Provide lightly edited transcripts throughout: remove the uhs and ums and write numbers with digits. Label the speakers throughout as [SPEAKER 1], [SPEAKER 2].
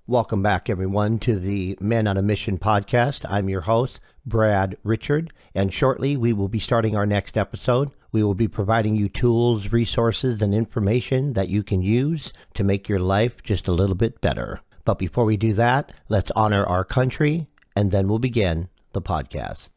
[SPEAKER 1] Welcome back, everyone, to the Men on a Mission podcast. I'm your host, Brad Richard, and shortly we will be starting our next episode. We will be providing you tools, resources, and information that you can use to make your life just a little bit better. But before we do that, let's honor our country, and then we'll begin the podcast.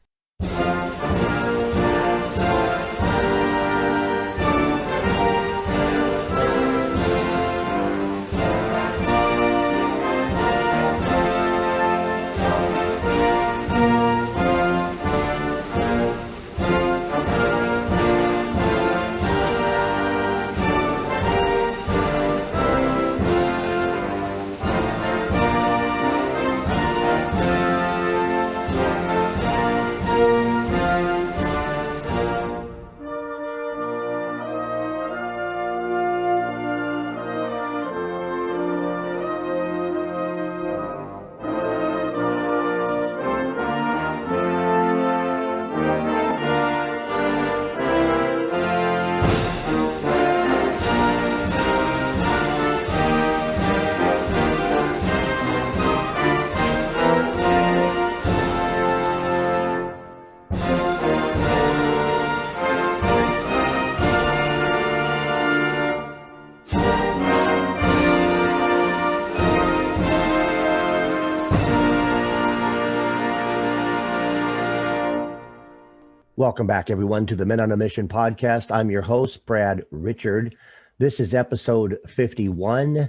[SPEAKER 1] Welcome back, everyone, to the Men on a Mission podcast. I'm your host, Brad Richard. This is episode 51,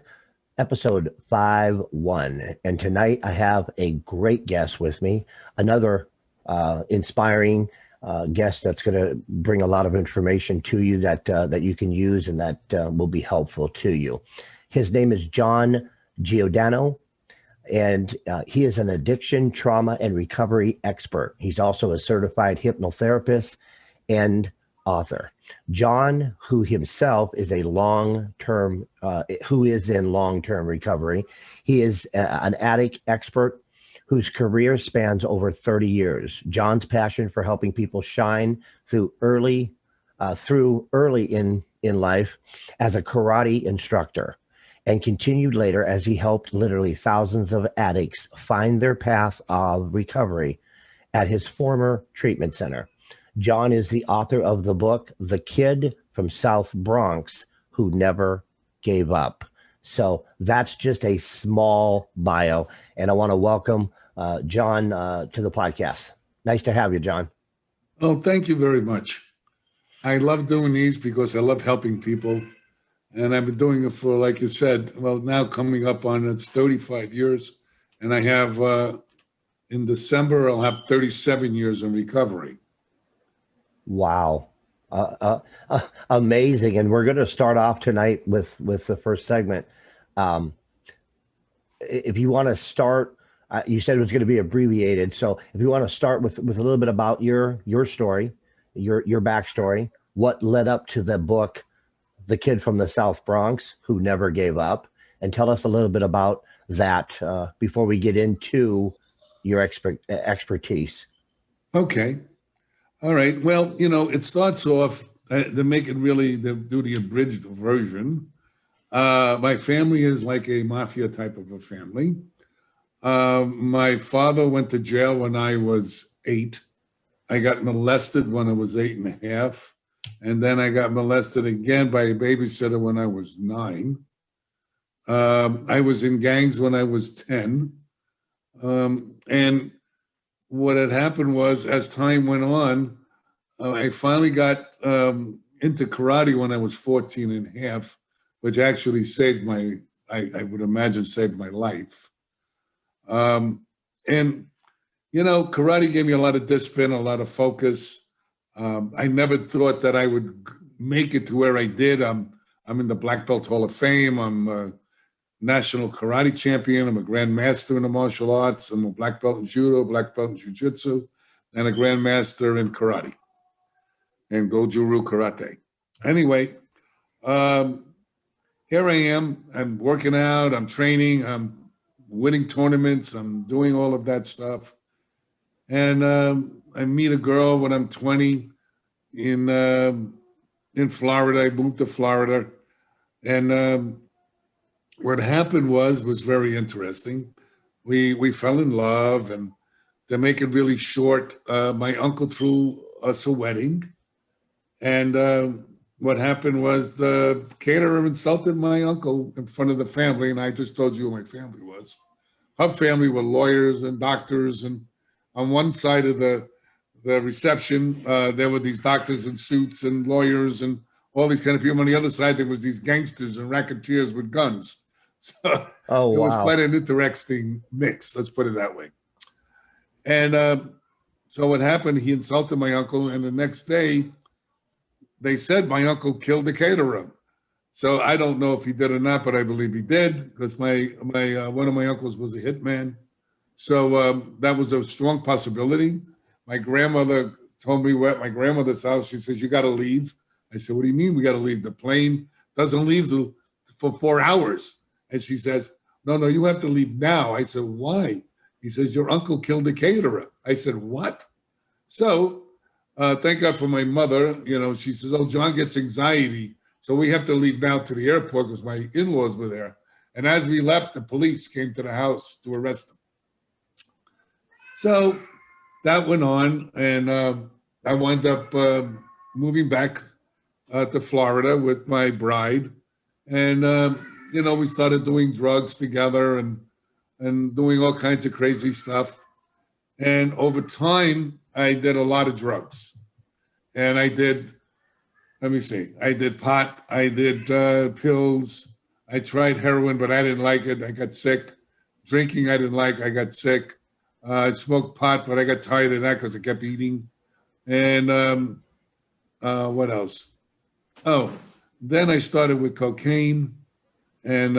[SPEAKER 1] episode 5-1. And tonight I have a great guest with me, another inspiring guest that's going to bring a lot of information to you that you can use and that will be helpful to you. His name is John Giordano. And he is an addiction, trauma, and recovery expert. He's also a certified hypnotherapist and author. John, who himself is in long-term recovery. He is an addict expert whose career spans over 30 years. John's passion for helping people shine through early in life as a karate instructor, and continued later as he helped literally thousands of addicts find their path of recovery at his former treatment center. John is the author of the book, The Kid from South Bronx Who Never Gave Up. So that's just a small bio. And I want to welcome John to the podcast. Nice to have you, John.
[SPEAKER 2] Oh, thank you very much. I love doing these because I love helping people. And I've been doing it for, like you said, well, now coming up on it's 35 years. And I have, in December, I'll have 37 years in recovery.
[SPEAKER 1] Wow. Amazing. And we're going to start off tonight with the first segment. If you want to start, you said it was going to be abbreviated. So if you want to start with a little bit about your story, your backstory, what led up to the book, The Kid from the South Bronx Who Never Gave Up, and tell us a little bit about that before we get into your expertise.
[SPEAKER 2] Okay. All right. Well, it starts off, to make it really, do the abridged version. My family is like a mafia type of a family. My father went to jail when I was 8. I got molested when I was 8.5. And then I got molested again by a babysitter when I was 9. I was in gangs when I was 10. And what had happened was, as time went on, I finally got into karate when I was 14.5, which actually saved I would imagine saved my life. And, karate gave me a lot of discipline, a lot of focus. I never thought that I would make it to where I did. I'm in the Black Belt Hall of Fame. I'm a national karate champion. I'm a grand master in the martial arts. I'm a black belt in judo, black belt in jiu-jitsu, and a grand master in karate and Goju-Ryu karate. Anyway, here I am. I'm working out. I'm training. I'm winning tournaments. I'm doing all of that stuff. And I meet a girl when I'm 20 in Florida. I moved to Florida, and what happened was very interesting. We fell in love, and to make it really short, my uncle threw us a wedding, and what happened was the caterer insulted my uncle in front of the family, and I just told you who my family was. Her family were lawyers and doctors, and on one side of the reception, there were these doctors in suits and lawyers and all these kind of people. On the other side, there was these gangsters and racketeers with guns. So
[SPEAKER 1] Oh,
[SPEAKER 2] it was
[SPEAKER 1] wow.
[SPEAKER 2] quite an interesting mix, let's put it that way. And so what happened, he insulted my uncle, and the next day, they said my uncle killed the caterer. So I don't know if he did or not, but I believe he did, because my one of my uncles was a hitman. So that was a strong possibility. My grandmother told me we're at my grandmother's house. She says, "You got to leave." I said, "What do you mean we got to leave? The plane doesn't leave for 4 hours." And she says, "No, no, you have to leave now." I said, "Why?" He says, "Your uncle killed the caterer." I said, "What?" So thank God for my mother. You know, she says, "Oh, John gets anxiety, so we have to leave now to the airport because my in-laws were there." And as we left, the police came to the house to arrest him. So that went on, and I wound up moving back to Florida with my bride, and you know, we started doing drugs together and doing all kinds of crazy stuff. And over time, I did a lot of drugs, and I did. Let me see. I did pot. I did pills. I tried heroin, but I didn't like it. I got sick. Drinking, I didn't like. I got sick. I smoked pot, but I got tired of that because I kept eating. And what else? Oh, then I started with cocaine, and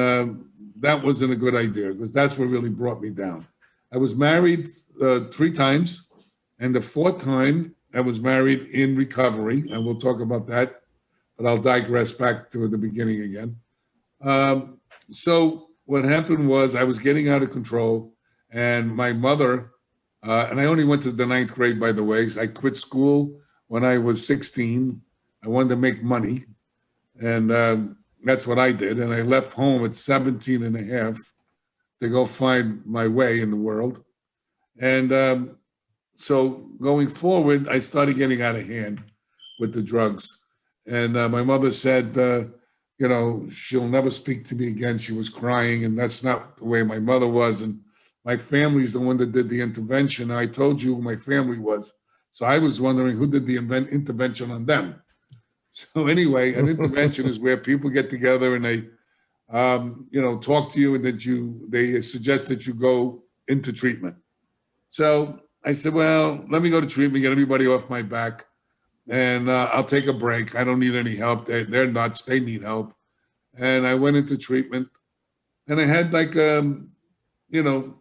[SPEAKER 2] that wasn't a good idea because that's what really brought me down. I was married 3 times, and the fourth time I was married in recovery, and we'll talk about that, but I'll digress back to the beginning again. So what happened was I was getting out of control, and my mother, and I only went to the ninth grade, by the way. So I quit school when I was 16. I wanted to make money, and that's what I did. And I left home at 17 and a half to go find my way in the world. And so going forward, I started getting out of hand with the drugs. And my mother said, you know, she'll never speak to me again. She was crying, and that's not the way my mother was. And my family's the one that did the intervention. I told you who my family was. So I was wondering who did the intervention on them. So anyway, an intervention is where people get together and they, you know, talk to you, and that they suggest that you go into treatment. So I said, well, let me go to treatment, get everybody off my back, and I'll take a break. I don't need any help. They're nuts. They need help. And I went into treatment, and I had like, you know,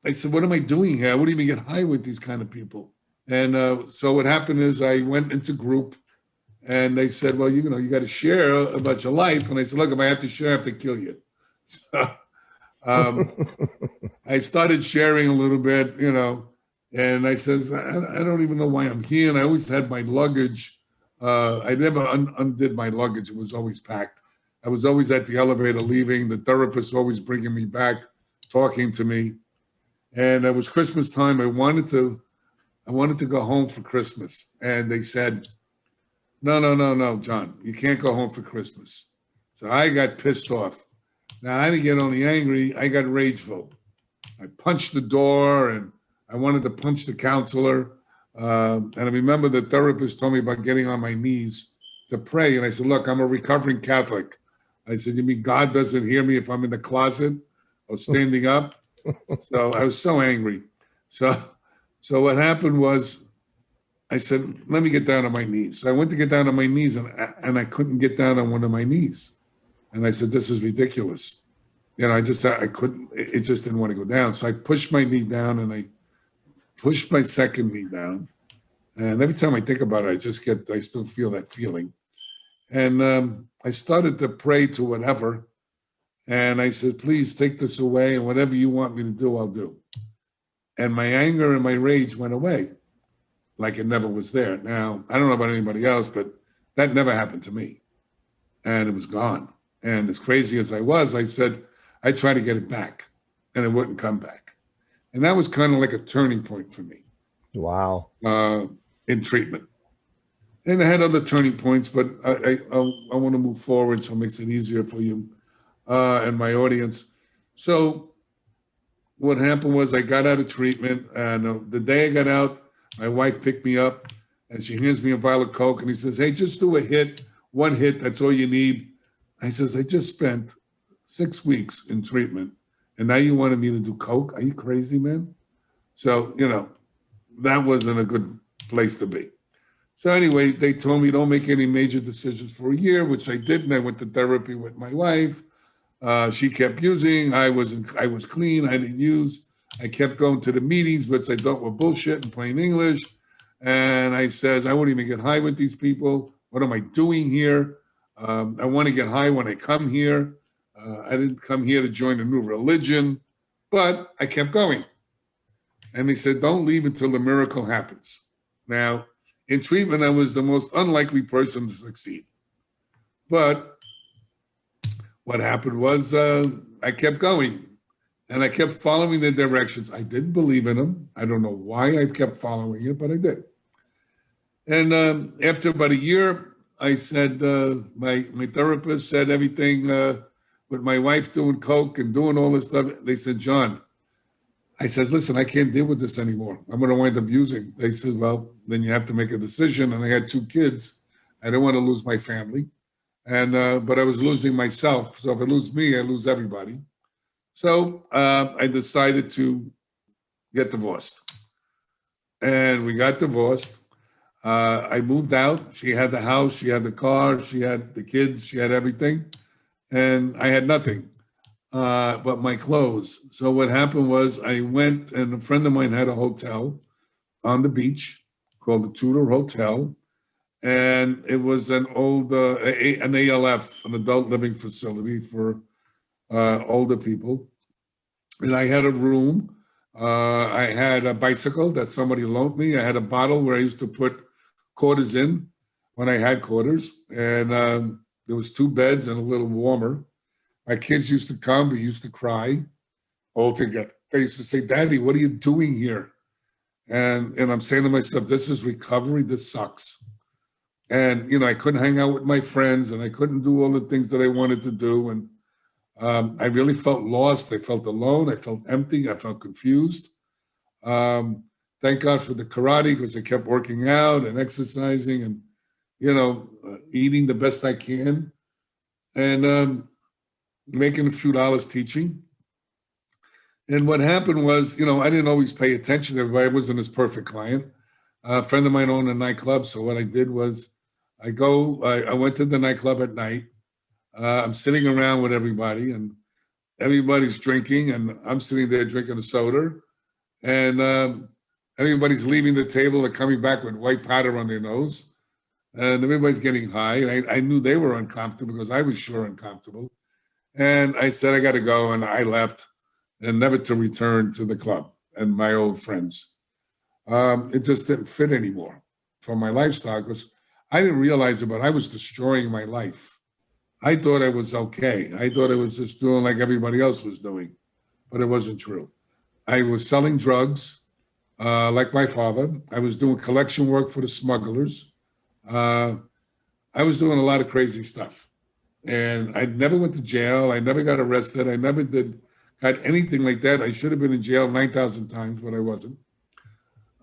[SPEAKER 2] I said, what am I doing here? I wouldn't even get high with these kind of people. And so what happened is I went into group, and they said, well, you know, you got to share about your life. And I said, look, if I have to share, I have to kill you. So I started sharing a little bit, you know, and I said, I don't even know why I'm here. And I always had my luggage. I never undid my luggage. It was always packed. I was always at the elevator leaving. The therapist always bringing me back, talking to me. And it was Christmas time. I wanted to go home for Christmas. And they said, no, John, you can't go home for Christmas. So I got pissed off. Now, I didn't get only angry, I got rageful. I punched the door, and I wanted to punch the counselor. And I remember the therapist told me about getting on my knees to pray. And I said, look, I'm a recovering Catholic. I said, you mean God doesn't hear me if I'm in the closet or standing up? So I was so angry. So what happened was I said, let me get down on my knees. So I went to get down on my knees, and I couldn't get down on one of my knees. And I said, this is ridiculous. You know, I couldn't, it just didn't want to go down. So I pushed my knee down, and I pushed my second knee down. And every time I think about it, I still feel that feeling. And I started to pray to whatever. And I said, please take this away, and whatever you want me to do, I'll do. And my anger and my rage went away like it never was there. Now, I don't know about anybody else, but that never happened to me. And it was gone. And as crazy as I was, I said, I tried to get it back, and it wouldn't come back. And that was kind of like a turning point for me
[SPEAKER 1] Wow.
[SPEAKER 2] in treatment. And I had other turning points, but I want to move forward so it makes it easier for you and my audience. So what happened was I got out of treatment, and the day I got out, my wife picked me up, and she hands me a vial of Coke, and he says, "Hey, just do a hit, one hit, that's all you need." I says, "I just spent 6 weeks in treatment, and now you wanted me to do Coke? Are you crazy, man?" So, that wasn't a good place to be. So anyway, they told me don't make any major decisions for a year, which I didn't. I went to therapy with my wife. She kept using. I was clean. I didn't use. I kept going to the meetings, which I thought were bullshit in plain English. And I says, I won't even get high with these people. What am I doing here? I want to get high when I come here. I didn't come here to join a new religion, but I kept going. And they said, don't leave until the miracle happens. Now, in treatment, I was the most unlikely person to succeed. But what happened was I kept going, and I kept following their directions. I didn't believe in them. I don't know why I kept following it, but I did. And after about a year, I said, my therapist said everything with my wife doing Coke and doing all this stuff. They said, John, I said, listen, I can't deal with this anymore. I'm going to wind up using. They said, well, then you have to make a decision. And I had 2 kids. I didn't want to lose my family. And but I was losing myself. So if I lose me, I lose everybody. So I decided to get divorced. And we got divorced. I moved out. She had the house. She had the car. She had the kids. She had everything. And I had nothing. But my clothes. So what happened was I went, and a friend of mine had a hotel on the beach called the Tudor Hotel. And it was an old, an ALF, an adult living facility for older people. And I had a room. I had a bicycle that somebody loaned me. I had a bottle where I used to put quarters in when I had quarters. And there was 2 beds and a little warmer. My kids used to come, they used to cry all together. They used to say, Daddy, what are you doing here? And I'm saying to myself, this is recovery, this sucks. And, I couldn't hang out with my friends, and I couldn't do all the things that I wanted to do. And I really felt lost. I felt alone. I felt empty. I felt confused. Thank God for the karate, because I kept working out and exercising and, eating the best I can. And making a few dollars teaching. And what happened was, I didn't always pay attention to everybody. I wasn't his perfect client. A friend of mine owned a nightclub. So what I did was I went to the nightclub at night. I'm sitting around with everybody, and everybody's drinking, and I'm sitting there drinking a soda. And everybody's leaving the table and coming back with white powder on their nose. And everybody's getting high. And I knew they were uncomfortable because I was sure uncomfortable. And I said, I got to go. And I left, and never to return to the club and my old friends. It just didn't fit anymore for my lifestyle, because I didn't realize it, but I was destroying my life. I thought I was okay. I thought I was just doing like everybody else was doing, but it wasn't true. I was selling drugs like my father. I was doing collection work for the smugglers. I was doing a lot of crazy stuff. And I never went to jail. I never got arrested. I never got anything like that. I should have been in jail 9,000 times, but I wasn't.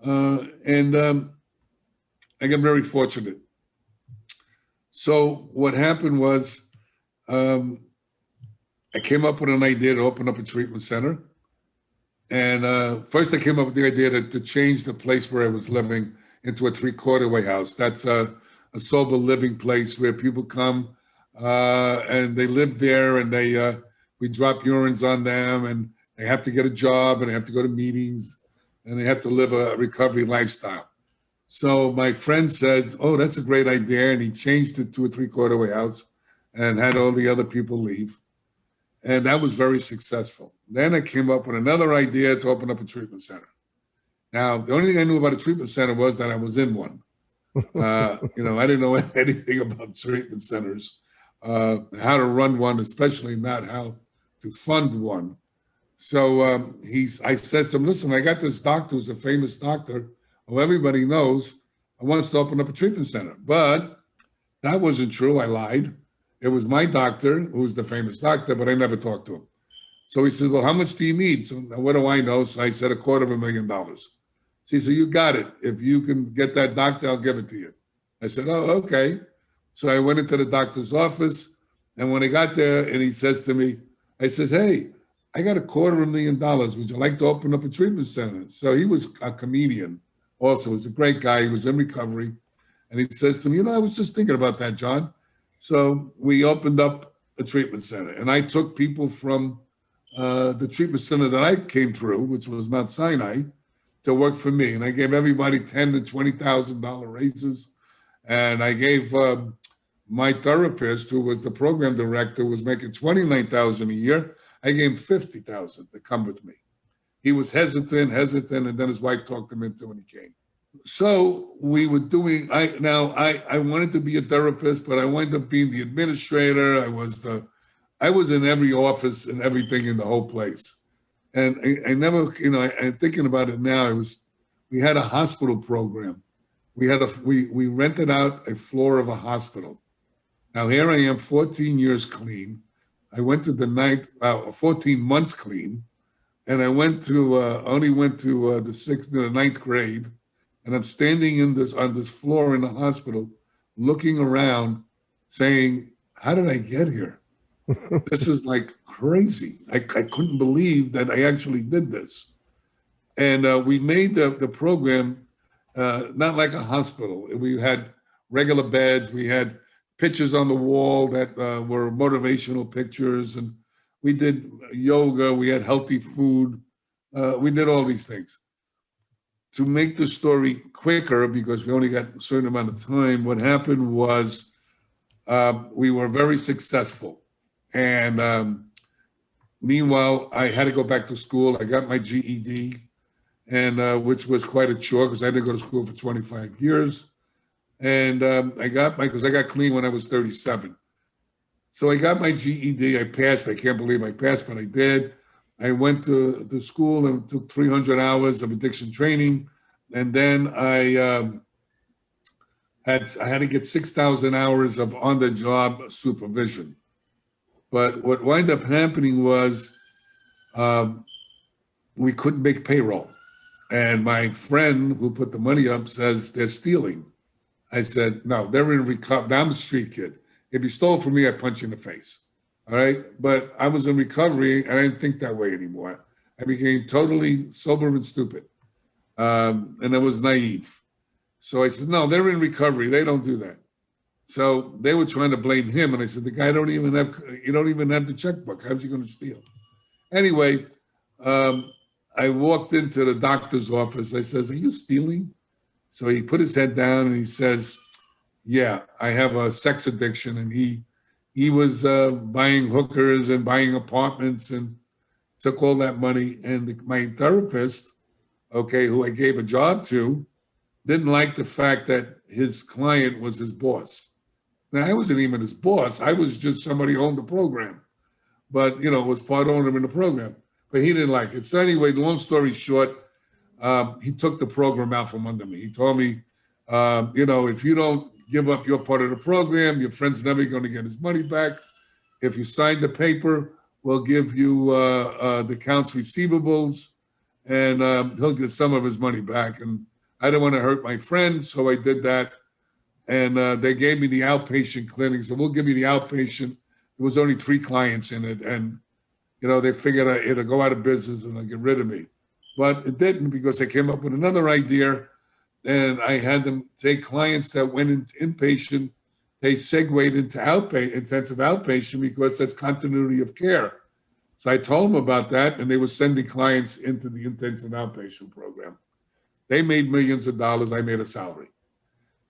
[SPEAKER 2] And I got very fortunate. So what happened was I came up with an idea to open up a treatment center. And first I came up with the idea to change the place where I was living into a 3-quarter-way house. That's a sober living place where people come and they live there, and we drop urines on them, and they have to get a job, and they have to go to meetings, and they have to live a recovery lifestyle. So my friend says, oh, that's a great idea. And he changed it to a 3-quarter-way house and had all the other people leave. And that was very successful. Then I came up with another idea to open up a treatment center. Now, the only thing I knew about a treatment center was that I was in one. I didn't know anything about treatment centers, how to run one, especially not how to fund one. So I said to him, listen, I got this doctor who's a famous doctor who everybody knows. I want us to open up a treatment center. But that wasn't true. I lied. It was my doctor, who's the famous doctor, but I never talked to him. So he said, well, how much do you need? So what do I know? So I said, $250,000. So he said, you got it. If you can get that doctor, I'll give it to you. I said, oh, okay. So I went into the doctor's office. And when I got there and he says to me, I says, hey, I got $250,000. Would you like to open up a treatment center? So he was a comedian also. He was a great guy. He was in recovery. And he says to me, I was just thinking about that, John. So we opened up a treatment center. And I took people from the treatment center that I came through, which was Mount Sinai, to work for me. And I gave everybody $10,000 to $20,000 raises. And I gave my therapist, who was the program director, was making $29,000 a year. I gave him $50,000 to come with me. He was hesitant, and then his wife talked him into it, and he came. So we were doing. I wanted to be a therapist, but I wound up being the administrator. I was in every office and everything in the whole place. And I never, I'm thinking about it now. We had a hospital program. We rented out a floor of a hospital. Now here I am, 14 years clean. I went to the 14 months clean, and I only went to the ninth grade, and I'm standing on this floor in the hospital, looking around, saying, "How did I get here? This is like crazy. I couldn't believe that I actually did this." And we made the program not like a hospital. We had regular beds. We had pictures on the wall that were motivational pictures, and we did yoga. We had healthy food. We did all these things. To make the story quicker, because we only got a certain amount of time, what happened was we were very successful. And meanwhile, I had to go back to school. I got my GED, and which was quite a chore because I didn't go to school for 25 years. And I got clean when I was 37. So I got my GED. I passed. I can't believe I passed, but I did. I went to the school and took 300 hours of addiction training. And then I had to get 6,000 hours of on-the-job supervision. But what wound up happening was we couldn't make payroll. And my friend who put the money up says they're stealing. I said, no, they're in recovery. I'm a street kid. If you stole from me, I'd punch you in the face. All right. But I was in recovery and I didn't think that way anymore. I became totally sober and stupid. And I was naive. So I said, no, they're in recovery. They don't do that. So they were trying to blame him. And I said, the guy you don't even have the checkbook. How's he going to steal? Anyway, I walked into the doctor's office. I says, are you stealing? So he put his head down and he says, yeah, I have a sex addiction. And he was buying hookers and buying apartments and took all that money. And my therapist, who I gave a job to, didn't like the fact that his client was his boss. Now, I wasn't even his boss. I was just somebody who owned the program, but, was part owner in the program. But he didn't like it. So anyway, long story short, he took the program out from under me. He told me, if you don't give up your part of the program, your friend's never going to get his money back. If you sign the paper, we'll give you the accounts receivables, and he'll get some of his money back. And I didn't want to hurt my friend, so I did that. And they gave me the outpatient clinic. So we'll give you the outpatient. There was only 3 clients in it. And, they figured it'll go out of business and they'll get rid of me. But it didn't, because I came up with another idea. And I had them take clients that went into inpatient. They segued into intensive outpatient, because that's continuity of care. So I told them about that, and they were sending clients into the intensive outpatient program. They made millions of dollars. I made a salary.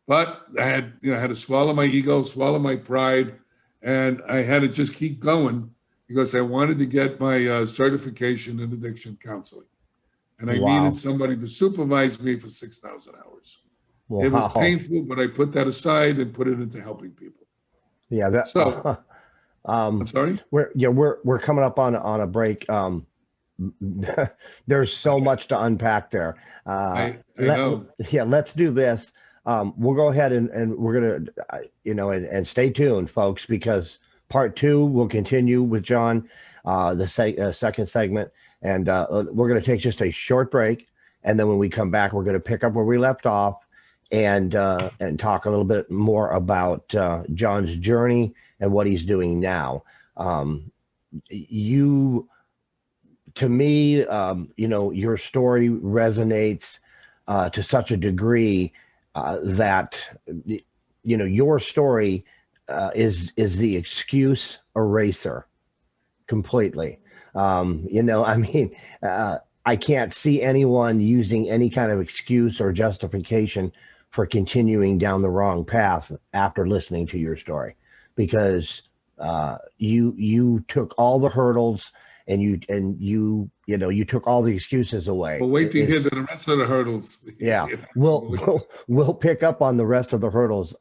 [SPEAKER 2] But I had to swallow my ego, swallow my pride, and I had to just keep going, because I wanted to get my certification in addiction counseling. And I needed somebody to supervise me for 6,000 hours. Wow. It was painful, but I put that aside and put it into helping people.
[SPEAKER 1] Yeah.
[SPEAKER 2] I'm sorry?
[SPEAKER 1] We're coming up on a break. There's so much to unpack there.
[SPEAKER 2] I know.
[SPEAKER 1] Let's do this. We'll go ahead and we're gonna, and stay tuned, folks, because part two will continue with John, the second segment, and we're gonna take just a short break, and then when we come back, we're gonna pick up where we left off, and talk a little bit more about John's journey and what he's doing now. To me, your story resonates to such a degree that your story is the excuse eraser completely. I can't see anyone using any kind of excuse or justification for continuing down the wrong path after listening to your story, because you took all the hurdles and you took all the excuses away.
[SPEAKER 2] Well, wait to hear the rest of the hurdles.
[SPEAKER 1] Yeah, we'll pick up on the rest of the hurdles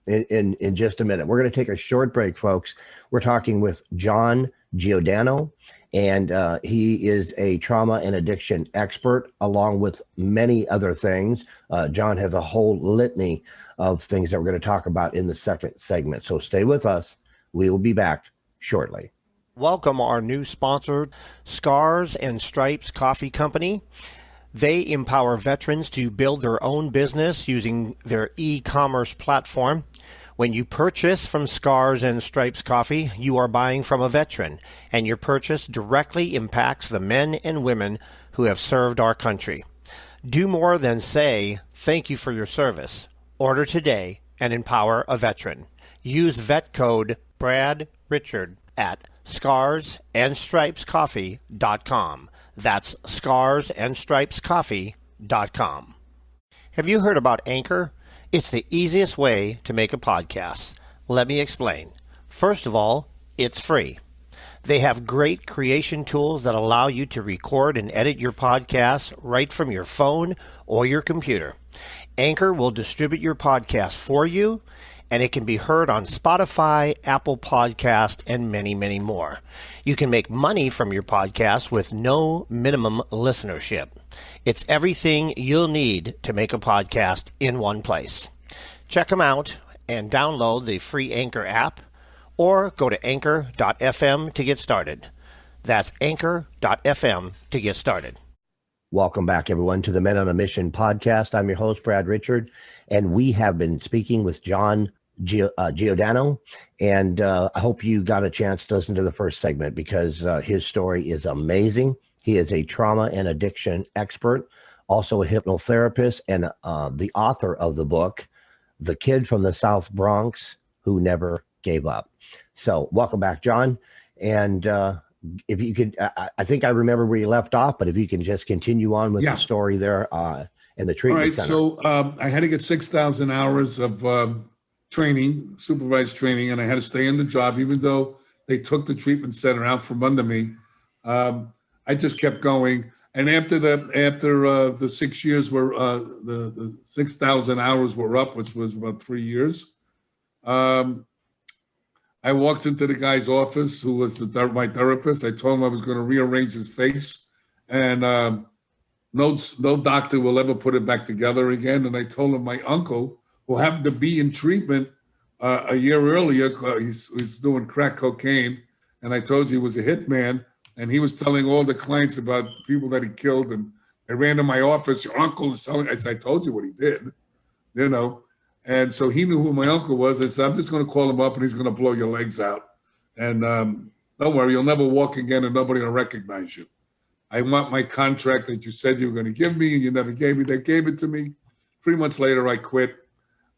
[SPEAKER 1] in just a minute. We're going to take a short break, folks. We're talking with John Giordano, and he is a trauma and addiction expert, along with many other things. John has a whole litany of things that we're going to talk about in the second segment. So stay with us. We will be back shortly. Welcome our new sponsor, Scars and Stripes Coffee Company. They empower veterans to build their own business using their e-commerce platform. When you purchase from Scars and Stripes Coffee, you are buying from a veteran, and your purchase directly impacts the men and women who have served our country. Do more than say, thank you for your service. Order today and empower a veteran. Use vet code Brad Richard at scarsandstripescoffee.com. That's scarsandstripescoffee.com. Have you heard about Anchor? It's the easiest way to make a podcast. Let me explain. First of all, it's free. They have great creation tools that allow you to record and edit your podcast right from your phone or your computer. Anchor will distribute your podcast for you, and it can be heard on Spotify, Apple Podcast, and many, many more. You can make money from your podcast with no minimum listenership. It's everything you'll need to make a podcast in one place. Check them out and download the free Anchor app, or go to anchor.fm to get started. That's anchor.fm to get started. Welcome back, everyone, to the Men on a Mission podcast. I'm your host, Brad Richard, and we have been speaking with John Giordano, and I hope you got a chance to listen to the first segment, because his story is amazing. He is a trauma and addiction expert, also a hypnotherapist, and the author of the book, The Kid from the South Bronx Who Never Gave Up. So welcome back, John. And if you could, I think I remember where you left off, but if you can just continue on with the story there in the treatment center.
[SPEAKER 2] All right, so I had to get 6,000 hours of training, supervised training, and I had to stay in the job, even though they took the treatment center out from under me. I just kept going. And after the 6 years were, the 6,000 hours were up, which was about 3 years, I walked into the guy's office, who was my therapist. I told him I was going to rearrange his face, and no doctor will ever put it back together again. And I told him my uncle, who happened to be in treatment a year earlier, he's doing crack cocaine, and I told you he was a hitman, and he was telling all the clients about the people that he killed, and I ran to my office. Your uncle is telling. I said, I told you what he did, And so he knew who my uncle was. I said, I'm just going to call him up, and he's going to blow your legs out. And don't worry, you'll never walk again, and nobody will recognize you. I want my contract that you said you were going to give me, and you never gave me. They gave it to me. 3 months later, I quit.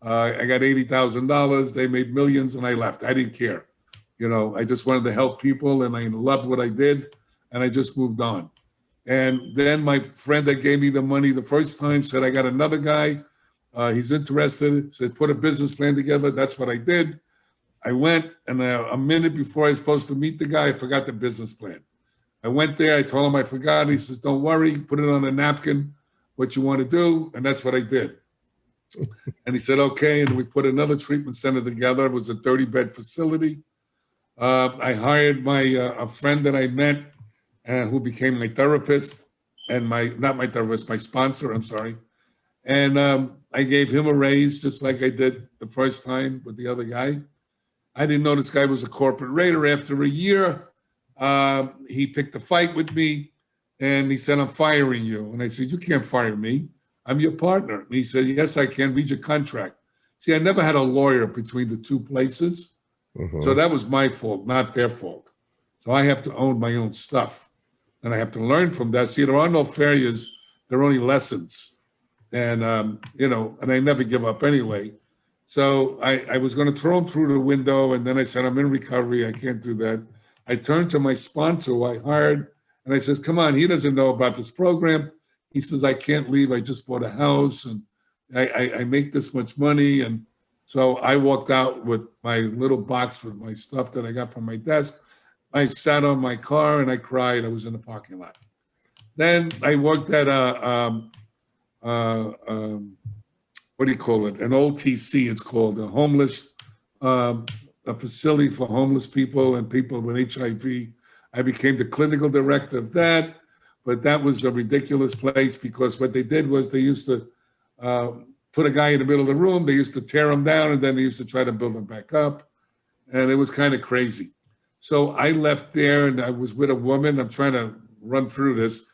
[SPEAKER 2] I got $80,000. They made millions, and I left. I didn't care. I just wanted to help people, and I loved what I did, and I just moved on. And then my friend that gave me the money the first time said, I got another guy. He's interested. Said, put a business plan together. That's what I did. I went, and a minute before I was supposed to meet the guy, I forgot the business plan. I went there. I told him I forgot. He says, don't worry. Put it on a napkin, what you want to do. And that's what I did. And he said, okay. And we put another treatment center together. It was a 30-bed facility. I hired a friend that I met who became my therapist and not my therapist, my sponsor, I'm sorry. And I gave him a raise just like I did the first time with the other guy. I didn't know this guy was a corporate raider. After a year, he picked a fight with me and he said, I'm firing you. And I said, you can't fire me. I'm your partner. And he said, yes, I can. Read your contract. See, I never had a lawyer between the two places.
[SPEAKER 1] Mhm.
[SPEAKER 2] So that was my fault, not their fault. So I have to own my own stuff. And I have to learn from that. See, there are no failures. There are only lessons. And, and I never give up anyway. So I was going to throw him through the window. And then I said, I'm in recovery. I can't do that. I turned to my sponsor who I hired. And I says, come on, he doesn't know about this program. He says, I can't leave. I just bought a house and I make this much money. And so I walked out with my little box with my stuff that I got from my desk. I sat on my car and I cried. I was in the parking lot. Then I worked at what do you call it? An OTC, it's called, a homeless, a facility for homeless people and people with HIV. I became the clinical director of that, but that was a ridiculous place because what they did was they used to put a guy in the middle of the room, they used to tear him down, and then they used to try to build him back up. And it was kind of crazy. So I left there and I was with a woman, I'm trying to run through this,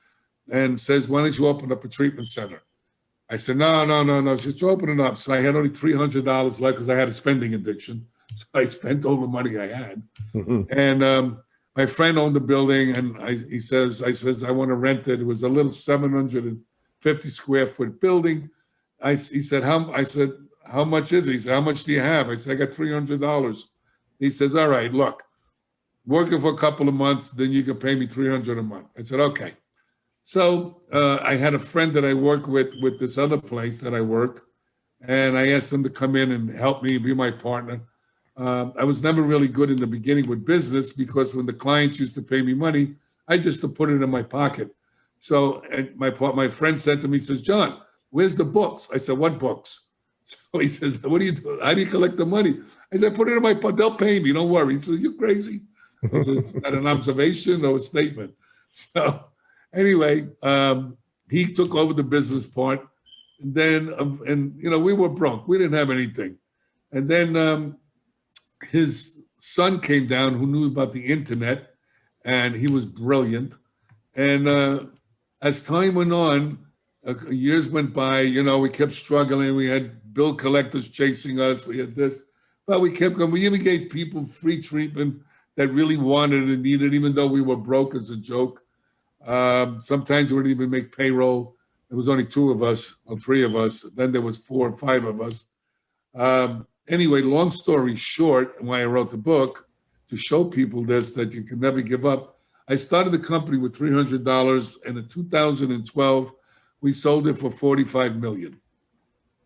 [SPEAKER 2] and says, why don't you open up a treatment center? I said, no, just open it up. So I had only $300 left because I had a spending addiction. So I spent all the money I had. And my friend owned the building and I says, I want to rent it. It was a little 750 square foot building. He said, how much is it? He said, how much do you have? I said, I got $300. He says, all right, look, working for a couple of months, then you can pay me $300 a month. I said, okay. So I had a friend that I worked with this other place that I worked, and I asked them to come in and help me, be my partner. I was never really good in the beginning with business because when the clients used to pay me money, I just to put it in my pocket. So and my friend said to me, he says, John, where's the books? I said, what books? So he says, what do you do? How do you collect the money? I said, put it in my pocket. They'll pay me. Don't worry. He says, you crazy? He says, is that an observation or a statement? So anyway, he took over the business part. And then, we were broke. We didn't have anything. And then his son came down who knew about the internet, and he was brilliant. And as time went on, years went by, we kept struggling. We had bill collectors chasing us. We had this, but we kept going. We even gave people free treatment that really wanted and needed, even though we were broke as a joke. Sometimes we wouldn't even make payroll. There was only 2 of us or 3 of us. Then there was 4 or 5 of us. Anyway, long story short, and why I wrote the book, to show people this, that you can never give up. I started the company with $300, and in 2012, we sold it for $45 million.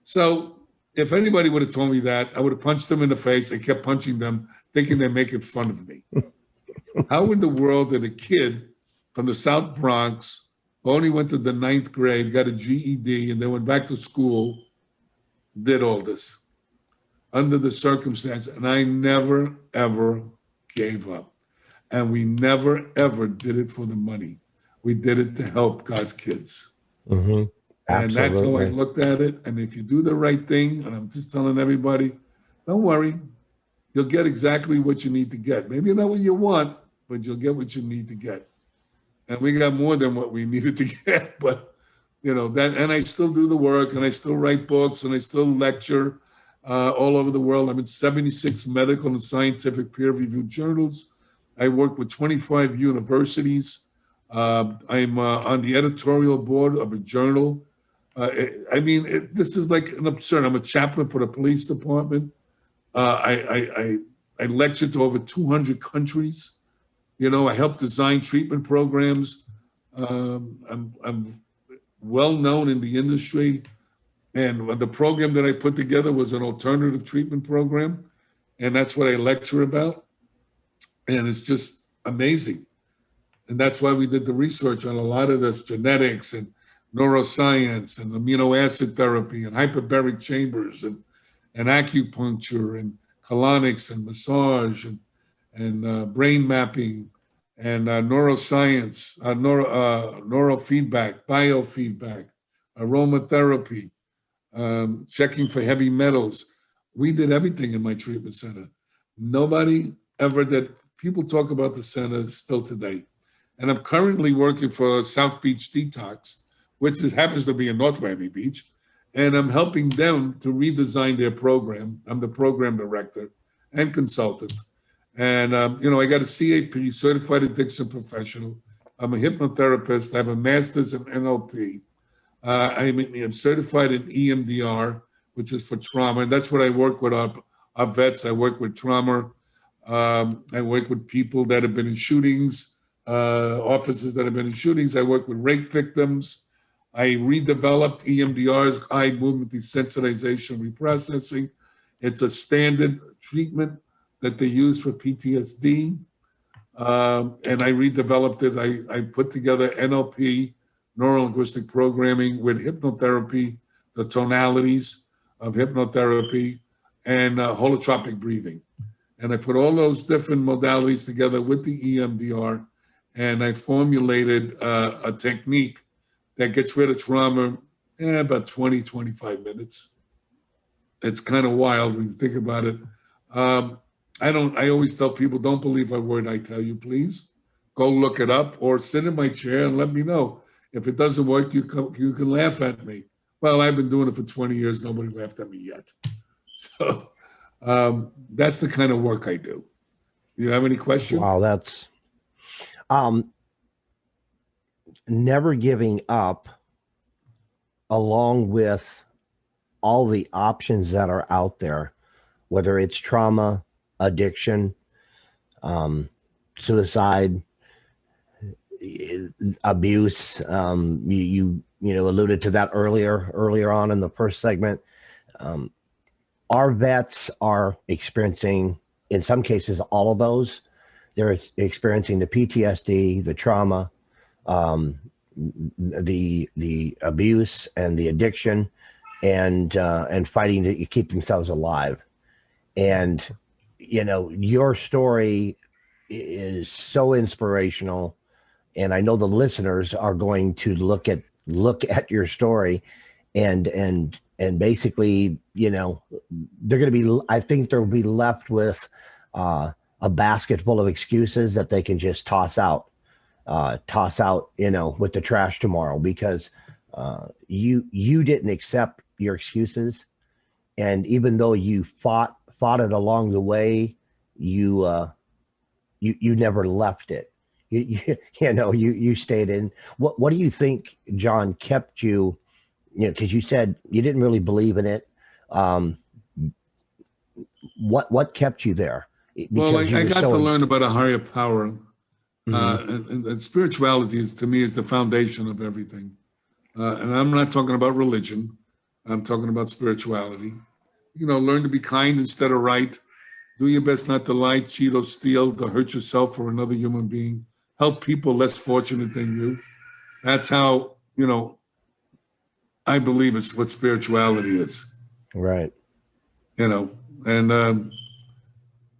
[SPEAKER 2] So if anybody would have told me that, I would have punched them in the face and kept punching them, thinking they're making fun of me. How in the world did a kid from the South Bronx, who only went to the 9th grade, got a GED, and then went back to school, did all this under the circumstance? And I never, ever gave up. And we never, ever did it for the money. We did it to help God's kids.
[SPEAKER 1] Mm-hmm.
[SPEAKER 2] And that's how I looked at it. And if you do the right thing, and I'm just telling everybody, don't worry, you'll get exactly what you need to get. Maybe not what you want, but you'll get what you need to get. And we got more than what we needed to get. But, that, and I still do the work, and I still write books, and I still lecture all over the world. I'm in 76 medical and scientific peer-reviewed journals. I work with 25 universities. I'm on the editorial board of a journal. This is like an absurd. I'm a chaplain for the police department. I lecture to over 200 countries. I help design treatment programs. I'm well known in the industry. And the program that I put together was an alternative treatment program. And that's what I lecture about. And it's just amazing. And that's why we did the research on a lot of this genetics and neuroscience and amino acid therapy and hyperbaric chambers and acupuncture and colonics and massage and brain mapping and neuroscience, neurofeedback, biofeedback, aromatherapy, checking for heavy metals. We did everything in my treatment center. Nobody ever did. People talk about the center still today. And I'm currently working for South Beach Detox, which happens to be in North Miami Beach. And I'm helping them to redesign their program. I'm the program director and consultant. And, I got a CAP, Certified Addiction Professional. I'm a hypnotherapist. I have a master's in NLP. I'm certified in EMDR, which is for trauma. And that's what I work with our vets. I work with trauma. I work with people that have been in shootings, officers that have been in shootings. I work with rape victims. I redeveloped EMDR's eye movement desensitization reprocessing. It's a standard treatment that they use for PTSD. And I redeveloped it. I put together NLP, neuro-linguistic programming, with hypnotherapy, the tonalities of hypnotherapy, and holotropic breathing. And I put all those different modalities together with the EMDR, and I formulated a technique that gets rid of trauma in about 20, 25 minutes. It's kind of wild when you think about it. I always tell people, don't believe a word I tell you, please. Go look it up or sit in my chair and let me know. If it doesn't work, you can laugh at me. Well, I've been doing it for 20 years. Nobody laughed at me yet. So that's the kind of work I do. You have any questions?
[SPEAKER 1] Wow, that's never giving up, along with all the options that are out there, whether it's trauma, addiction, suicide, abuse. You alluded to that earlier on in the first segment. Our vets are experiencing, in some cases, all of those. They're experiencing the PTSD, the trauma, the abuse, and the addiction, and fighting to keep themselves alive. And your story is so inspirational, and I know the listeners are going to look at your story, and basically, they're going to be, I think they'll be left with a basket full of excuses that they can just toss out, with the trash tomorrow, because you didn't accept your excuses. And even though you fought it along the way, you never left it. You stayed in. What do you think, John, kept you, because you said you didn't really believe in it. What kept you there?
[SPEAKER 2] Well, I got to learn about a higher power. And spirituality to me is the foundation of everything. And I'm not talking about religion. I'm talking about spirituality. Learn to be kind instead of right. Do your best not to lie, cheat, or steal, to hurt yourself or another human being. Help people less fortunate than you. That's how, I believe it's what spirituality is.
[SPEAKER 1] Right.
[SPEAKER 2] And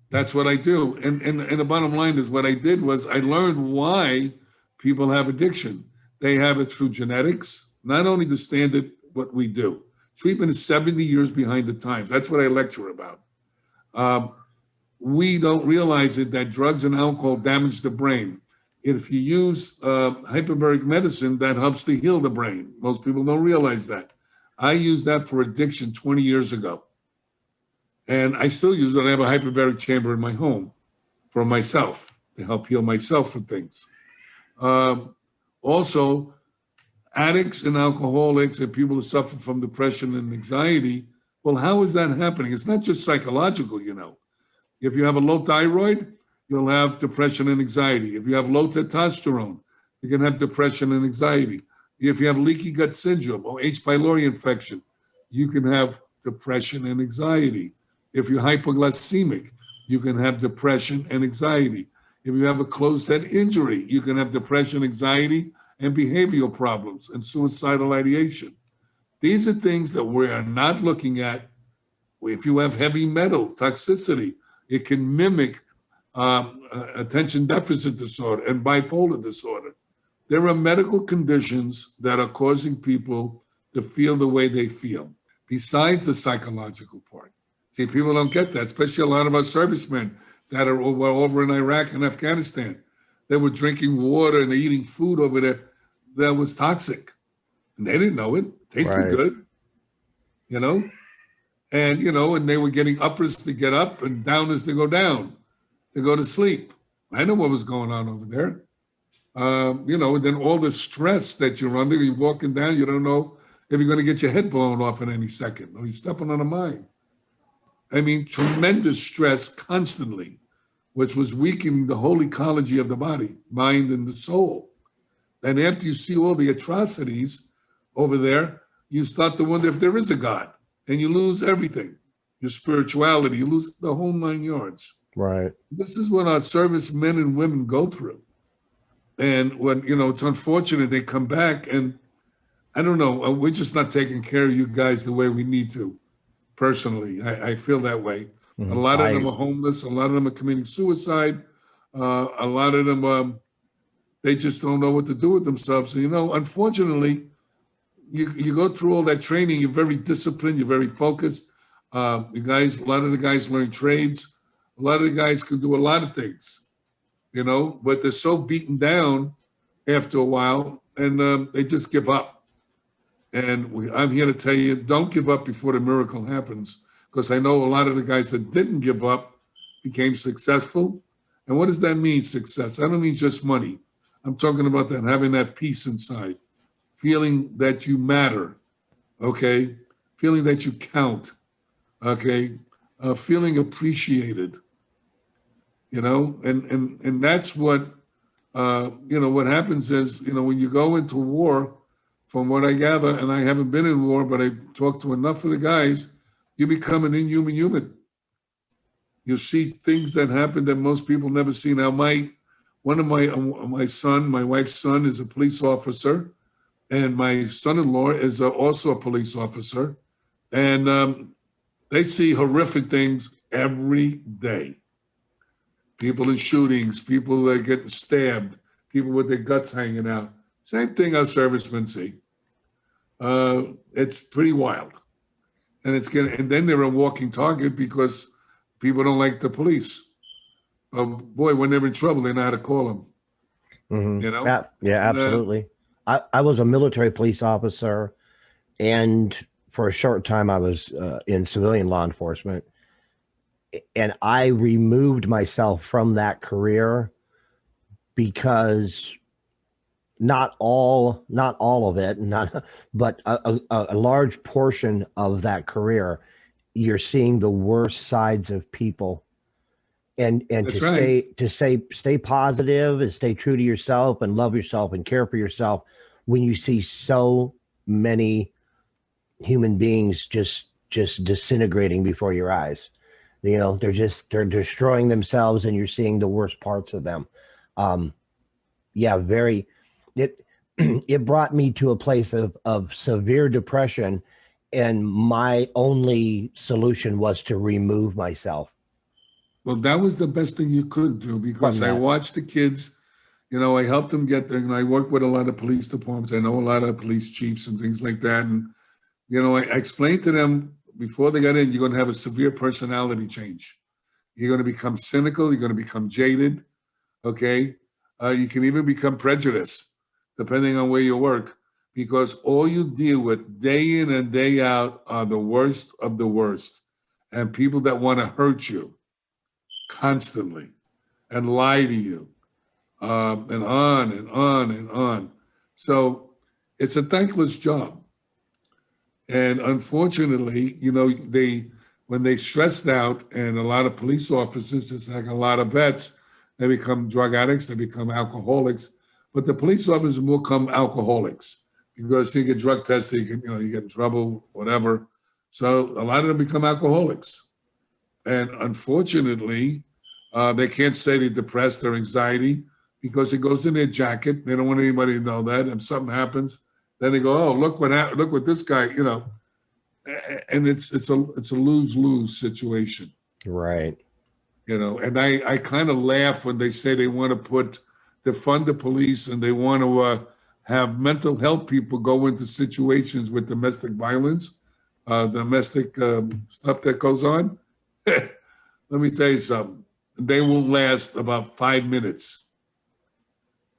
[SPEAKER 2] that's what I do. And the bottom line is, what I did was I learned why people have addiction. They have it through genetics, not only the standard, what we do. Treatment is 70 years behind the times. That's what I lecture about. We don't realize it, that drugs and alcohol damage the brain. If you use hyperbaric medicine, that helps to heal the brain. Most people don't realize that. I used that for addiction 20 years ago. And I still use it. I have a hyperbaric chamber in my home for myself, to help heal myself for things. Also, addicts and alcoholics and people who suffer from depression and anxiety, well, how is that happening? It's not just psychological, If you have a low thyroid, you'll have depression and anxiety. If you have low testosterone, you can have depression and anxiety. If you have leaky gut syndrome or H. pylori infection, you can have depression and anxiety. If you're hypoglycemic, you can have depression and anxiety. If you have a closed head injury, you can have depression, anxiety, and behavioral problems and suicidal ideation. These are things that we are not looking at. If you have heavy metal toxicity, it can mimic attention deficit disorder, and bipolar disorder. There are medical conditions that are causing people to feel the way they feel, besides the psychological part. See, people don't get that, especially a lot of our servicemen that were over in Iraq and Afghanistan. They were drinking water and eating food over there that was toxic. And they didn't know it. Tasted
[SPEAKER 1] Right.
[SPEAKER 2] good, you know? And, and they were getting uppers to get up and downers to go down, to go to sleep. I know what was going on over there. And then all the stress that you're under, you're walking down, you don't know if you're going to get your head blown off in any second, or you're stepping on a mine. I mean, tremendous stress constantly, which was weakening the whole ecology of the body, mind, and the soul. And after you see all the atrocities over there, you start to wonder if there is a God, and you lose everything, your spirituality, you lose the whole 9 yards.
[SPEAKER 1] Right.
[SPEAKER 2] This is what our servicemen and women go through. And when, it's unfortunate they come back, and I don't know, we're just not taking care of you guys the way we need to. Personally, I feel that way. A lot of them are homeless. A lot of them are committing suicide. A lot of them, they just don't know what to do with themselves. So, unfortunately, you go through all that training. You're very disciplined. You're very focused. You guys, a lot of the guys learn trades. A lot of the guys can do a lot of things, but they're so beaten down after a while, and they just give up. And I'm here to tell you, don't give up before the miracle happens, because I know a lot of the guys that didn't give up became successful. And what does that mean, success? I don't mean just money. I'm talking about that, having that peace inside, feeling that you matter, okay? Feeling that you count, okay? Feeling appreciated, and that's what, what happens is, when you go into war, from what I gather, and I haven't been in war, but I talked to enough of the guys, you become an inhuman human. You see things that happen that most people never see. Now, my wife's son is a police officer, and my son-in-law is also a police officer, and they see horrific things every day. People in shootings, people that are getting stabbed, people with their guts hanging out. Same thing our servicemen see. It's pretty wild. And then they're a walking target because people don't like the police. Boy, when they're in trouble, they know how to call them.
[SPEAKER 1] Mm-hmm. Yeah, absolutely. I was a military police officer, and for a short time I was in civilian law enforcement. And I removed myself from that career because not all of it, but a large portion of that career, you're seeing the worst sides of people, and
[SPEAKER 2] That's
[SPEAKER 1] to
[SPEAKER 2] right.
[SPEAKER 1] stay positive and stay true to yourself and love yourself and care for yourself when you see so many human beings just disintegrating before your eyes. They're destroying themselves, and you're seeing the worst parts of them. It brought me to a place of severe depression, and my only solution was to remove myself.
[SPEAKER 2] Well, that was the best thing you could do, because I watched the kids, I helped them get there, and I work with a lot of police departments. I know a lot of police chiefs and things like that. And, I explained to them before they got in, you're going to have a severe personality change. You're going to become cynical. You're going to become jaded. Okay. You can even become prejudiced, depending on where you work, because all you deal with day in and day out are the worst of the worst, and people that want to hurt you constantly and lie to you, and on and on and on. So it's a thankless job. And unfortunately, when they stressed out, and a lot of police officers, just like a lot of vets, they become drug addicts, they become alcoholics. But the police officers will become alcoholics because you get drug tested, you get in trouble, whatever. So a lot of them become alcoholics. And unfortunately, they can't say they're depressed or anxiety because it goes in their jacket. They don't want anybody to know that. If something happens, then they go, "Oh, look what happened! Look what this guy," And it's a lose-lose situation.
[SPEAKER 1] Right.
[SPEAKER 2] And I kind of laugh when they say they want to defund the police and they want to have mental health people go into situations with domestic violence, domestic stuff that goes on. Let me tell you something. They will last about 5 minutes.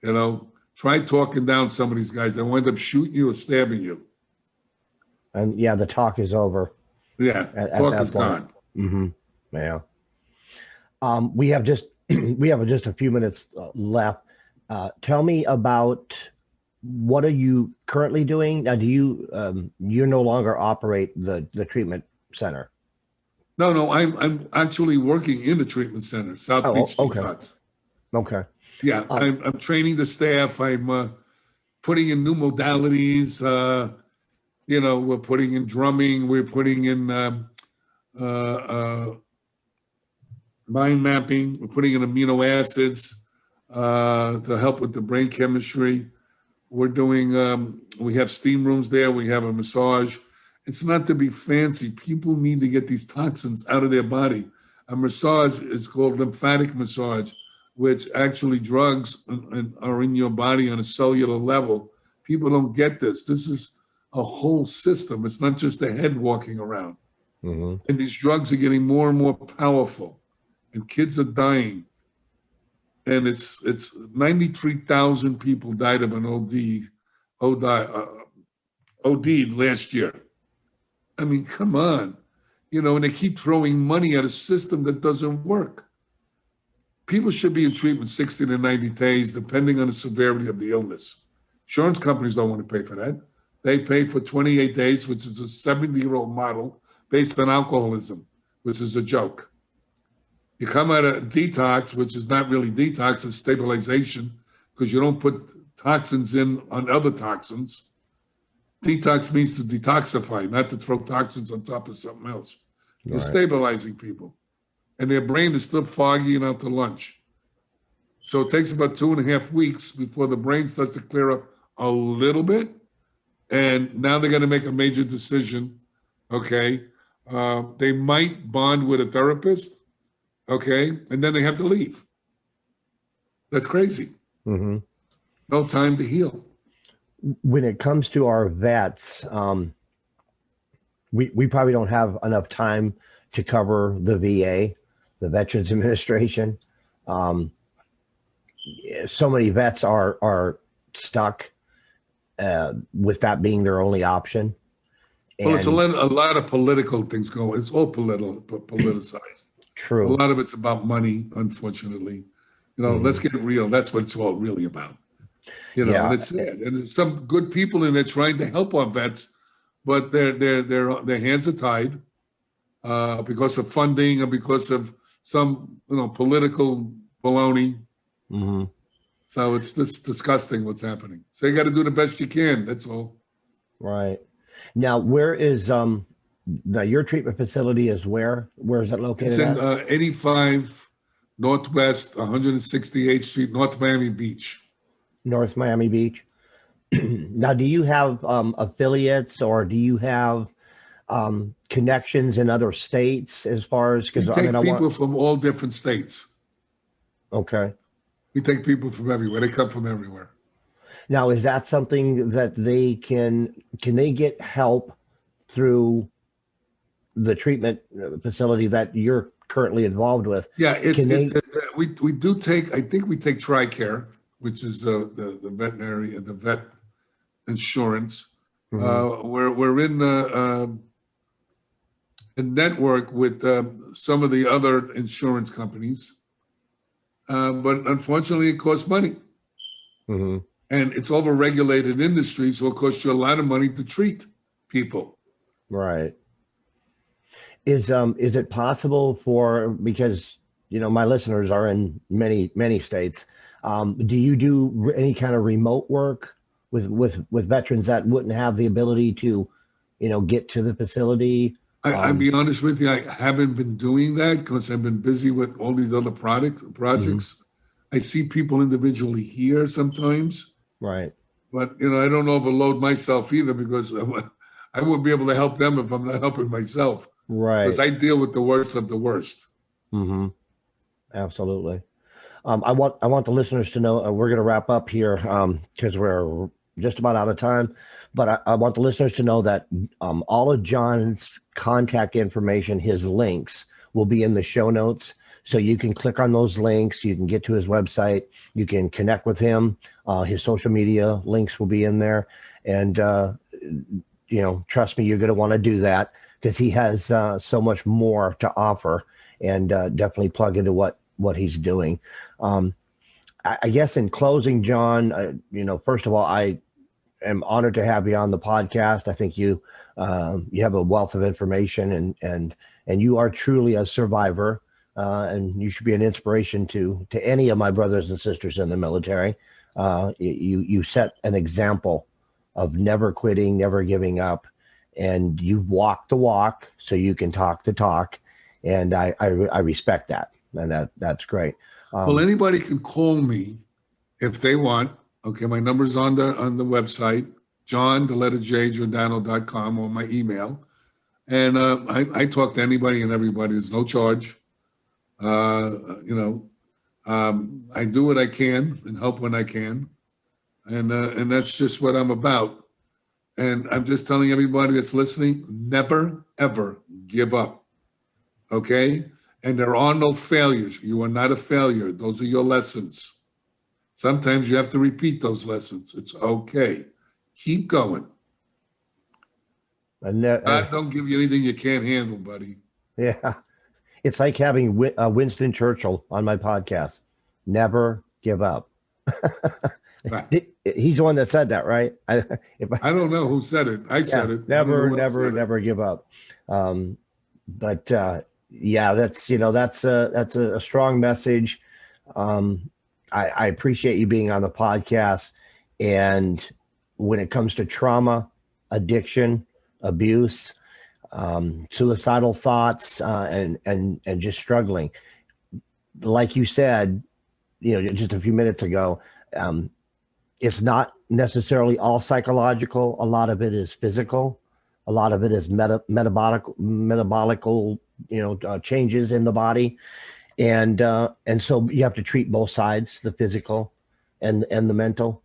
[SPEAKER 2] Try talking down some of these guys. They'll end up shooting you or stabbing you.
[SPEAKER 1] And yeah, the talk is over.
[SPEAKER 2] Yeah, talk is gone.
[SPEAKER 1] Mm-hmm. Yeah. We have just a few minutes left. Tell me about what are you currently doing now? Do you you no longer operate the treatment center?
[SPEAKER 2] No, I'm actually working in the treatment center, South Beach Detox.
[SPEAKER 1] Okay.
[SPEAKER 2] Yeah, I'm training the staff. I'm putting in new modalities. We're putting in drumming. We're putting in mind mapping. We're putting in amino acids to help with the brain chemistry. We're doing. We have steam rooms there. We have a massage. It's not to be fancy. People need to get these toxins out of their body. A massage is called lymphatic massage, which actually drugs are in your body on a cellular level. People don't get this. This is a whole system. It's not just the head walking around.
[SPEAKER 1] Mm-hmm.
[SPEAKER 2] And these drugs are getting more and more powerful, and kids are dying. And it's 93,000 people died of an OD'd last year. I mean, come on, and they keep throwing money at a system that doesn't work. People should be in treatment 60 to 90 days, depending on the severity of the illness. Insurance companies don't want to pay for that. They pay for 28 days, which is a 70-year-old model based on alcoholism, which is a joke. You come out of detox, which is not really detox, it's stabilization, because you don't put toxins in on other toxins. Detox means to detoxify, not to throw toxins on top of something else. You're stabilizing people. And their brain is still foggy and out to lunch. So it takes about 2.5 weeks before the brain starts to clear up a little bit. And now they're going to make a major decision, okay? They might bond with a therapist, okay? And then they have to leave. That's crazy.
[SPEAKER 1] Mm-hmm.
[SPEAKER 2] No time to heal.
[SPEAKER 1] When it comes to our vets, we probably don't have enough time to cover the VA, the Veterans Administration. So many vets are stuck with that being their only option.
[SPEAKER 2] Well, it's a lot of political things going. It's all politicized.
[SPEAKER 1] True.
[SPEAKER 2] A lot of it's about money, unfortunately. Let's get real. That's what it's all really about. And it's sad. And there's some good people in there trying to help our vets, but their hands are tied because of funding or because of some political baloney.
[SPEAKER 1] Mm-hmm.
[SPEAKER 2] So it's just disgusting what's happening. So you got to do the best you can. That's all.
[SPEAKER 1] Right. Now, where is your treatment facility is where? Where is it located?
[SPEAKER 2] It's in 85 Northwest 168th Street, North Miami Beach.
[SPEAKER 1] North Miami Beach. Now, do you have affiliates or do you have connections in other states as far as
[SPEAKER 2] we take people from all different states.
[SPEAKER 1] Okay.
[SPEAKER 2] We take people from everywhere. They come from everywhere.
[SPEAKER 1] Now, is that something that they can they get help through the treatment facility that you're currently involved with?
[SPEAKER 2] Yeah, we do take, I think we take TRICARE, which is the veterinary and the vet insurance.
[SPEAKER 1] Mm-hmm.
[SPEAKER 2] We're in a network with some of the other insurance companies. But unfortunately, it costs money.
[SPEAKER 1] Mm-hmm.
[SPEAKER 2] And it's over-regulated industry, so it costs you a lot of money to treat people.
[SPEAKER 1] Right. Is it possible because my listeners are in many states. Do you do any kind of remote work with veterans that wouldn't have the ability to, get to the facility?
[SPEAKER 2] I'll be honest with you, I haven't been doing that because I've been busy with all these other projects.
[SPEAKER 1] Mm-hmm.
[SPEAKER 2] I see people individually here sometimes.
[SPEAKER 1] Right.
[SPEAKER 2] But, I don't overload myself either because I wouldn't be able to help them if I'm not helping myself.
[SPEAKER 1] Right.
[SPEAKER 2] Because I deal with the worst of the worst.
[SPEAKER 1] Mm-hmm. Absolutely. I want the listeners to know we're going to wrap up here because we're just about out of time. But I want the listeners to know that all of John's contact information, his links, will be in the show notes. So you can click on those links. You can get to his website. You can connect with him. His social media links will be in there. And, trust me, you're going to want to do that because he has so much more to offer, and definitely plug into what he's doing. I guess in closing, John, first of all, I am honored to have you on the podcast. I think you have a wealth of information, and you are truly a survivor, and you should be an inspiration to any of my brothers and sisters in the military. You set an example of never quitting, never giving up, and you've walked the walk, so you can talk the talk, and I respect that, and that's great.
[SPEAKER 2] Well, anybody can call me if they want. Okay, my number's on the website, John, the letter J, Giordano.com, or my email. And I talk to anybody and everybody. There's no charge. I do what I can and help when I can. And that's just what I'm about. And I'm just telling everybody that's listening, never, ever give up. Okay? And there are no failures. You are not a failure. Those are your lessons. Sometimes you have to repeat those lessons. It's okay. Keep going. God don't give you anything you can't handle, buddy.
[SPEAKER 1] Yeah. It's like having Winston Churchill on my podcast. Never give up.
[SPEAKER 2] Right.
[SPEAKER 1] He's the one that said that, right?
[SPEAKER 2] I don't know who said it. I said it.
[SPEAKER 1] Never give up. That's a strong message. I appreciate you being on the podcast. And when it comes to trauma, addiction, abuse, suicidal thoughts, and just struggling, like you said, just a few minutes ago, it's not necessarily all psychological. A lot of it is physical. A lot of it is metabolic, changes in the body. And so you have to treat both sides, the physical and the mental.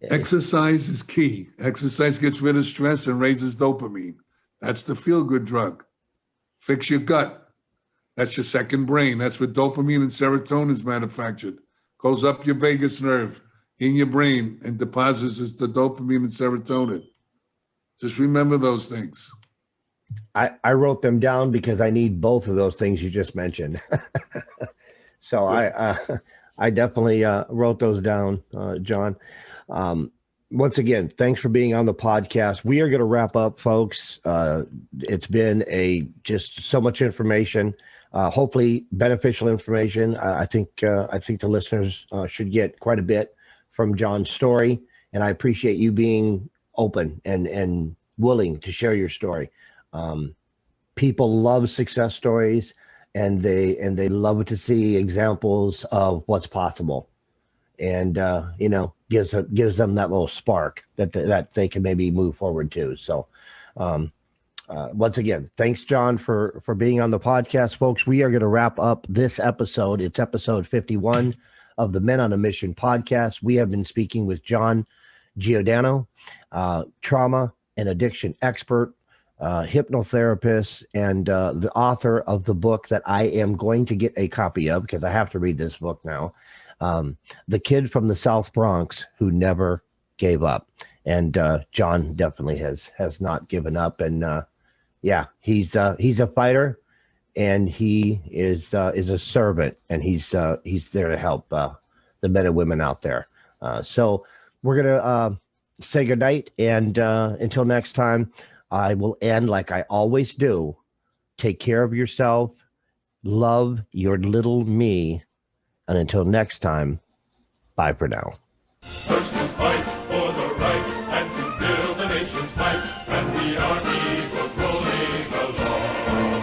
[SPEAKER 2] Exercise is key. Exercise gets rid of stress and raises dopamine. That's the feel-good drug. Fix your gut. That's your second brain. That's where dopamine and serotonin is manufactured. Goes up your vagus nerve in your brain and deposits the dopamine and serotonin. Just remember those things.
[SPEAKER 1] I wrote them down because I need both of those things you just mentioned. So I definitely wrote those down, John. Once again, thanks for being on the podcast. We are going to wrap up, folks. It's been just so much information, hopefully beneficial information. I think the listeners should get quite a bit from John's story, and I appreciate you being open and willing to share your story. People love success stories, and they love to see examples of what's possible, and gives them that little spark that they can maybe move forward to. So once again, thanks, John, for being on the podcast, folks. We are going to wrap up this episode. It's episode 51 of the Men on a Mission podcast. We have been speaking with John Giordano, trauma and addiction expert, hypnotherapist, and the author of the book that I am going to get a copy of because I have to read this book now. The Kid from the South Bronx Who Never Gave Up. And John definitely has not given up. And he's a fighter, and he is a servant, and he's there to help the men and women out there. So we're gonna say goodnight, and until next time, I will end like I always do. Take care of yourself, love your little me, and until next time, bye for now.
[SPEAKER 3] First to fight for the right and to build the nation's might, and the army goes rolling along.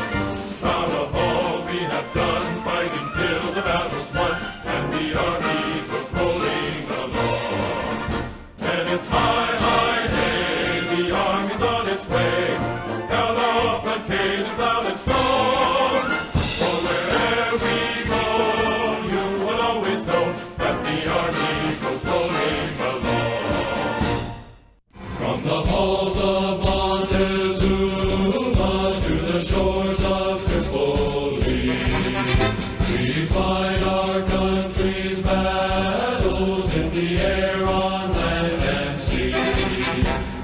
[SPEAKER 3] Proud of all we have done, fighting till the battle's won, and the army goes rolling along. And it's high, high, hey, the army's on its way. Count off the cages loud and strong, for wherever we go, the halls of Montezuma to the shores of Tripoli, we fight our country's battles in the air, on land and sea.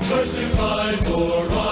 [SPEAKER 3] First we fight for